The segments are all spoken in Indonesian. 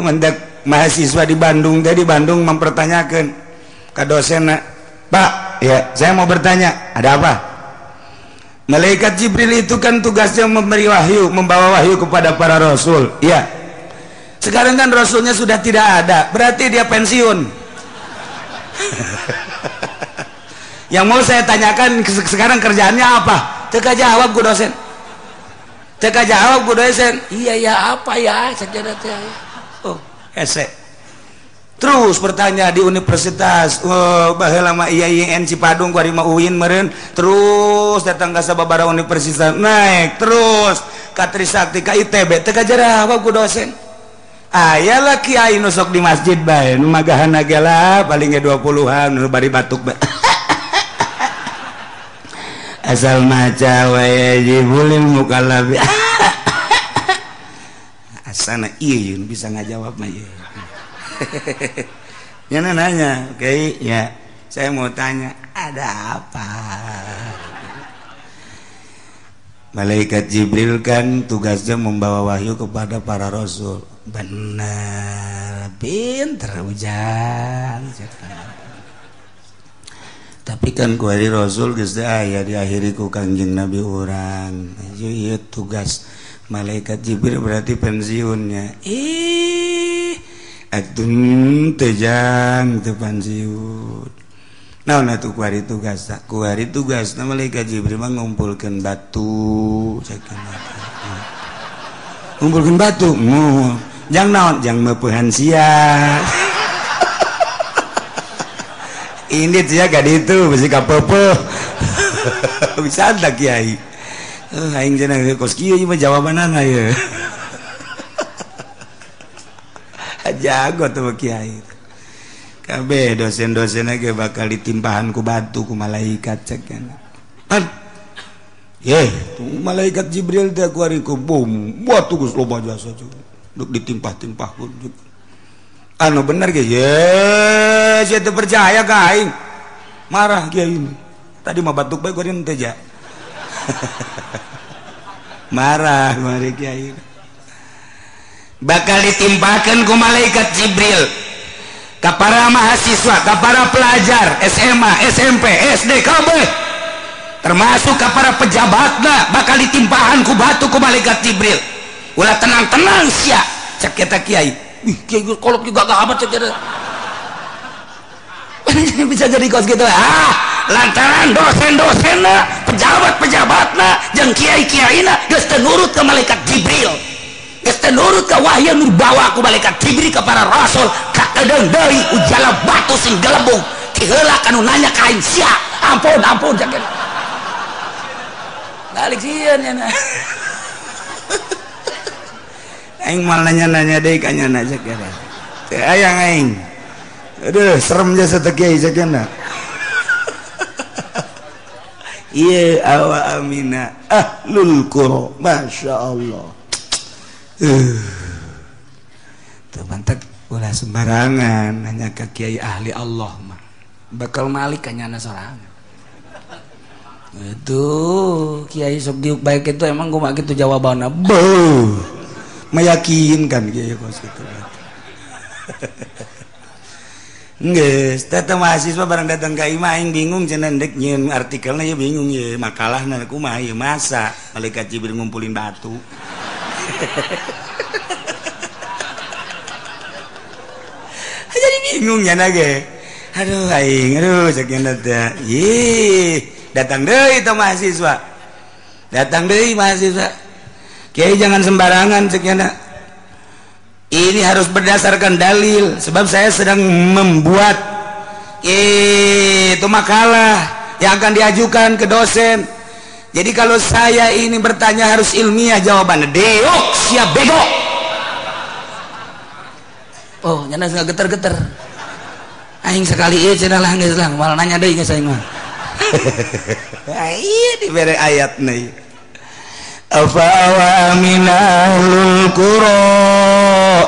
mendak mahasiswa di Bandung mempertanyakan ke dosen, Pak, ya saya mau bertanya, ada apa? Malaikat Jibril itu kan tugasnya memberi wahyu, membawa wahyu kepada para rasul. Iya. Sekarang kan rasulnya sudah tidak ada, berarti dia pensiun. Yang mau saya tanyakan sekarang kerjaannya apa? Teka jawab Bu dosen. Teka jawab Bu dosen. Iya ya apa ya? Oh, hese. Terus bertanya di universitas, baheula mah IAIN Cipadung ku ari mah UIN meureun, terus datang ka sababaraha universitas, naik terus ka Trisakti ka ITB, teu kajawab ku dosen. Aya lah kiai nu sok di masjid bae, nu magahana ge lah paling ge 20-an nu bari batuk bae. Asal maca wae jibulil mukallaf. Asana ieu bisa ngajawab mah ieu. Yana nanya, oke, ya saya mau tanya, ada apa? Malaikat Jibril kan tugasnya membawa wahyu kepada para rasul. Benar, pinter ujang. Tapi kan kuari rasul geus aya diakhiri ku Kangjeng Nabi urang. Ieu tugas malaikat Jibril berarti pensiunnya. Atun tejang teu pensiun. Naon atuh kuari tugas? Kuari tugas na malaikat Jibril mah ngumpulkeun batu, ngumpulkeun batu. Jang naon? Jang meupeuhan sia. Ini sia ka ditu bisi ka peupeuh. Bisa da kiai. Aing cenah kos kieu mah jawabanana ye. Jago tuh kiai. Kabeh dosen-dosen ge bakal ditimpahan ku batu ku malaikat cenah. Tuh malaikat Jibril teh ku ari ku bom, batu geus loba jasa juga. Duk ditimpah-timpah ku. Anu bener ge, ye, saya teu percaya ka aing. Marah kiai ini. Tadi mah batuk bae ku teh ja. Marah mari kiai. Bakal ditimpakan ku malaikat Jibril ka para mahasiswa, ka para pelajar SMA, SMP, SD, kabeh termasuk ka para pejabatna bakal ditimpahan ku batu ku malaikat Jibril. Ulah tenang-tenang sia cek eta kiai. Ih, kiai kolot juga gak amat cek eta. Bisa jadi kos gitu. Lantaran dosen-dosenna, pejabat-pejabatna jeung kiai-kiaina geus teu nurut ka malaikat Jibril. Geus nurut ka wahyu nu dibawa ku malaikat Jibril ka para rasul, ka edeung deui ujala batu sing gelembung. Ti heula kanu nanya ka aing sia. Ampun jaket. Balik sieun nya. Aing mal nanya-nanya deui ka nya jaket. Teu aya aing. Aduh, serem jasa teh kiai sakena. Iya, awa amina ahlul qura, masyaallah. Tuh mantek ulah sembarangan nanya ke kiai ahli Allah mah bakal malik kanyana sorangan. Itu kiai sok diuk baik itu emang kumaha kitu jawabanna beuh meyakinkan kiai kos kitu. Geus tata mahasiswa barang datang ka imah aing bingung cenah dek nyieun artikelna ya bingung ye makalahna kumaha ye masa malaikat Jibril ngumpulin batu. Jadi bingungnya nage. Aduh aing, sakian teh. Datang deui teh mahasiswa. Datang deui mahasiswa. Kiai jangan sembarangan sakian. Ini harus berdasarkan dalil sebab saya sedang membuat itu makalah yang akan diajukan ke dosen. Jadi kalau saya ini bertanya harus ilmiah jawabannya. Deok siap bego. Oh, nyana nggak geter-geter. Aing sekali ieu cenah lah geus lah, malah nanya deui geus aing mah. Iya dibere ayatna ieu. Afa wa aminalul qura.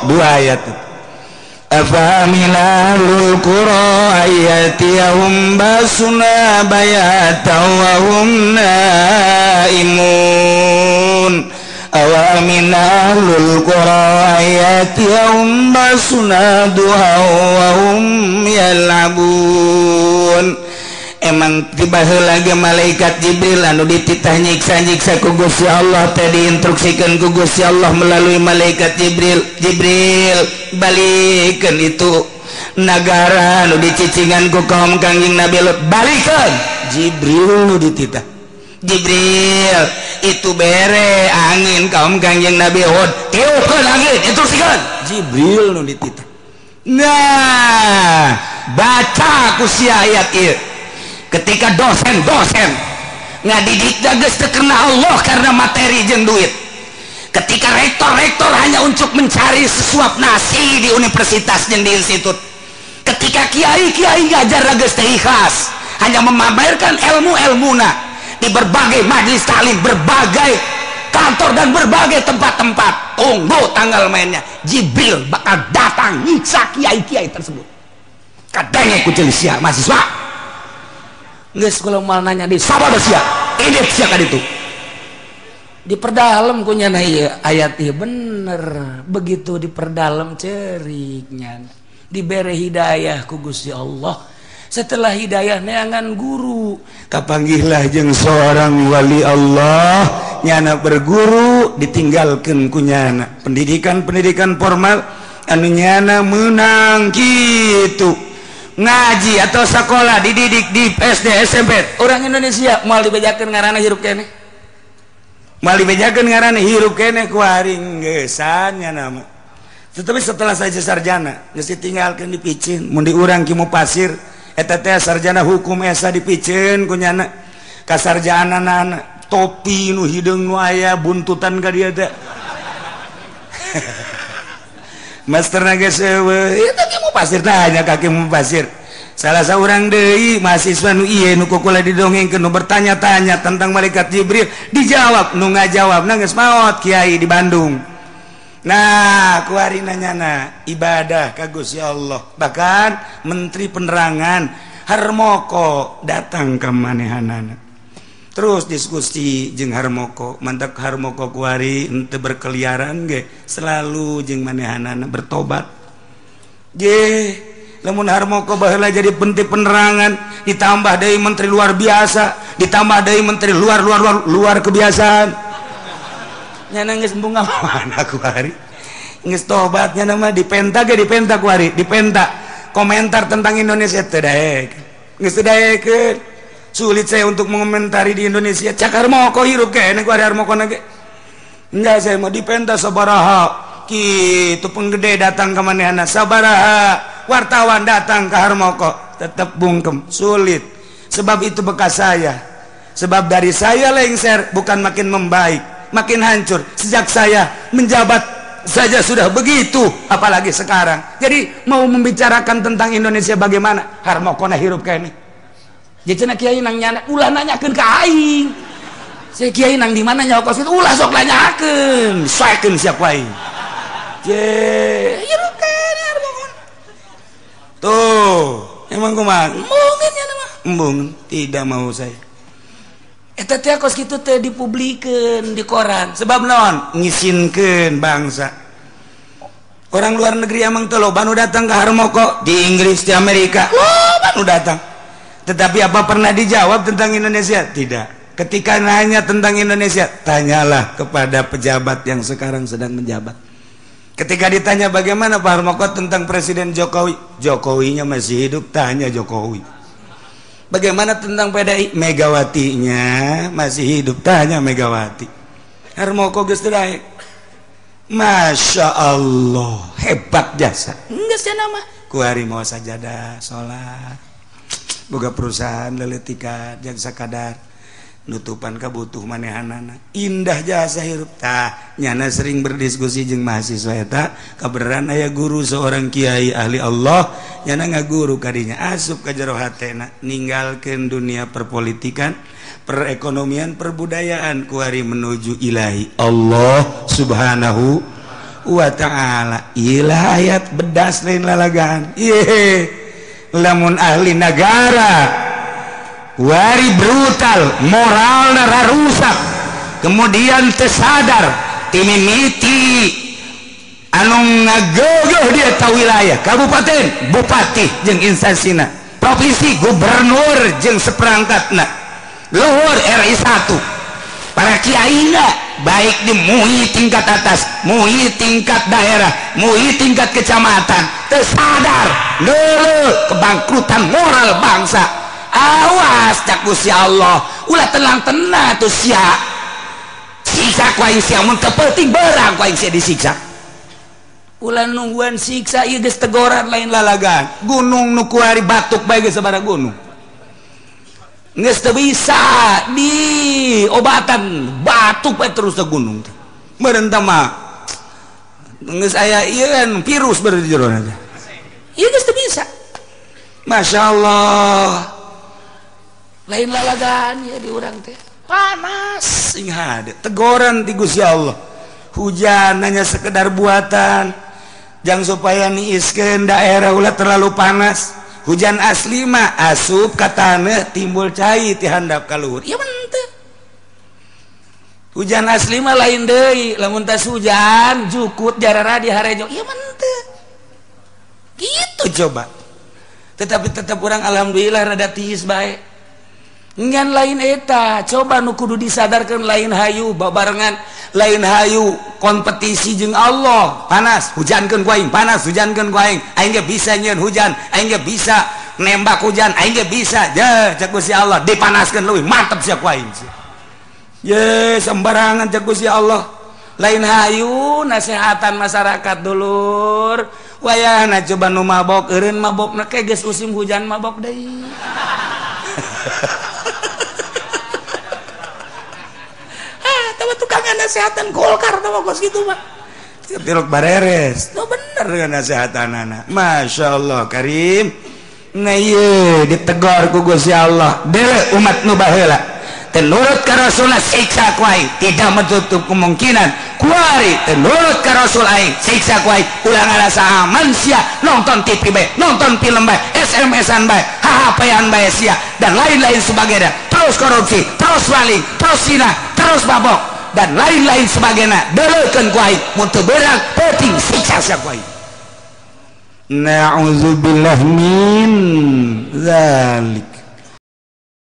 Dua ayat. Afa aminalul qura ayatiyahum basuna bayatan wa hum naimun. awa amina lul qura ayatihum basuna duha wa hum yalabun. Emang tiba lagi malaikat Jibril anu dititah nyiksa-nyiksa ku Gusti Allah teh diinstruksikeun ku Gusti Allah melalui malaikat Jibril. Jibril balikeun itu nagara anu dicicingan ku kaum Kangjeng Nabi Lut, balikeun. Jibril nu dititah. Jibril itu bere angin kaum Kangjeng Nabi Hud tiupkeun angin instruksikeun. Jibril nu dititah. Nah baca ku si ayat ieu ketika dosen ngadidik geus teu karena Allah karena materi jeung duit, ketika rektor hanya untuk mencari sesuap nasi di universitas jeung di institut, ketika kiai ngajar geus teu ikhlas hanya memamerkan ilmu-ilmuna di berbagai majelis taklim, berbagai kantor dan berbagai tempat-tempat, tunggu tanggal mainnya. Jibril bakal datang nyiksa kiai-kiai tersebut. Kadangnya kucil sia mahasiswa geus kalau mal nanya di sabada sia edit sia ka ditu diperdalam kunyana ieu ayat ieu bener begitu diperdalam ceriknya dibere hidayah ku Gusti Allah. Setelah hidayah neangan guru kapanggihlah jeung seorang wali Allah nyana berguru ditinggalkeun kunyana pendidikan formal anu nyana meunang kitu ngaji atau sekolah dididik di SD SMP orang Indonesia moal dibejakeun ngaranna hirup keneh, moal dibejakeun ngaranna hirup keneh ku haring geussan nya nama. Tetapi setelah saya sarjana geus ditinggalkeun dipicin mun di urang Ki Mupasir eta teh sarjana hukum esa dipicin ku nyana kasarjanana topi nu hideung nu aya buntutan ka dieu teh masterna geus eueuh eta Ki Mupasir tanya ka Ki Mupasir salah saurang deui mahasiswa nu ieu nu kukula didongengkeun nu bertanya-tanya tentang malaikat Jibril dijawab nu ngajawabna geus maot kiai di Bandung. Nah kuari nanyana ibadah ka Gusti Allah, bahkan menteri penerangan Harmoko datang ke manehanana terus diskusi jeung Harmoko mantak Harmoko kuari henteu berkeliaran ge selalu jeung manehanana bertobat ge lamun Harmoko baheula jadi menteri penerangan ditambah deui menteri luar biasa ditambah deui menteri luar kebiasaan nyana geus bunga mana kuari geus tobatnya nama dipenta kuari dipenta komentar tentang Indonesia teu daek geus teu daekeun sulit saya untuk mengomentari di Indonesia cak Harmoko hirup kene ku ari Harmoko ge enggak saya mau dipenta sabaraha kitu penggede datang ke manehna sabaraha wartawan datang ke Harmoko tetap bungkem sulit sebab itu bekas saya sebab dari saya lengser bukan makin membaik makin hancur sejak saya menjabat saja sudah begitu apalagi sekarang. Jadi mau membicarakan tentang Indonesia bagaimana Harmokona hirup kene jadi cenah kiai nang nyana ulah nanyakeun ka aing saya kiai nang di mana nyokos itu ulah sok nanyakeun saekeun sia ku aing je hirup kene Harmokona tuh emang kumaha embungeun nya mah embung tidak mau saya eta teh kos kitu teh dipublikeun di koran sebab naon ngisinkeun bangsa. Orang luar negeri emang teu loba nu datang ke Harmoko di Inggris di Amerika loba nu datang tetapi apa pernah dijawab tentang Indonesia? Tidak. Ketika nanya tentang Indonesia tanyalah kepada pejabat yang sekarang sedang menjabat. Ketika ditanya bagaimana Pak Harmoko tentang Presiden Jokowi, Jokowinya masih hidup, tanya Jokowi. Bagaimana tentang PDI? Megawatinya masih hidup, tanya Megawati. Harmoko geus teu daek. Masya Allah, hebat jasa. Geus cenah mah. Ku hari mau sajadah, salat. Boga perusahaan leuleutikan jeung sakadar nutupan kabutuh manehanana. Indah jasa hirup tah. Nyana sering berdiskusi jeung mahasiswa eta, kabeneran aya guru seorang kiai ahli Allah, nyana ngaguru kadinya asup ka jero hatena, ninggalkeun dunia perpolitikan, perekonomian, perbudayaan kuari menuju ilahi Allah Subhanahu wa ta'ala. Ilah ayat bedas lain lalagaan. Lamun ahli negara wari brutal, moralna rusak, kemudian tersadar timimiti anu ngagogoh dia tahu wilayah kabupaten bupati jeung instansina provinsi gubernur jeung seperangkatna luhur RI 1 para kiaina baik di MUI tingkat atas MUI tingkat daerah MUI tingkat kecamatan tersadar dulu kebangkrutan moral bangsa awas cak Gusti Allah ulah tenang-tenang tuh sia siksa ku aing sia mun teu penting barang ku aing sia disiksa ulah nungguan siksa ieu geus tegoran lain lalagan gunung nu kuari batuk bae geus sabaraha gunung geus teu bisa di obatan batuk bae terus ke gunung meureun tah mah geus aya ieu kan virus beureun di jero teh ieu geus teu bisa Masya Allah lain lalagan ya di urang teh panas ingat teguran di Gusti Allah hujan hanya sekedar buatan jangan supaya niiskeun daerah ulah terlalu panas hujan asli mah asup ka taneuh timbul cai ti handap ka luhur ieu teu hujan asli mah lain deui lamun tas hujan jukut jarara di harejo ieu teu gitu coba tetapi tetap orang alhamdulillah rada tiis bae ngan lain eta coba nu kudu disadarkan lain hayu babarengan lain hayu kompetisi jeung Allah panas hujankeun ku aing panas hujankeun ku aing ge bisa nyieun hujan aing ge bisa nembak hujan aing ge bisa je cek Gusti Allah dipanaskeun leuwih mantep sia ku aing ye sembarangan cek Gusti Allah lain hayu nasehatan masyarakat dulur wayahna coba nu mabok eureun mabokna ke geus musim hujan mabok deui tukangan nasehatan Golkar tau kos gitu mah tirok bareres no bener dengan nasehatan anak Masya Allah Karim nah iya ditegor ku Gusti Allah dele umat nu baheula tenurut ka Rasulullah siksa ku aing tidak menutup kemungkinan kuari tenurut ka Rasul aing siksa ku aing ulah ngarasa aman sia nonton TV bae nonton film bae SMS-an bae HP-an bae sia dan lain-lain sebagainya terus korupsi terus maling terus zina terus mabok dan lain-lain sebagainya delekeun ku aing mun teu beurang penting siksa sia ku aing na'udzubillah min zalik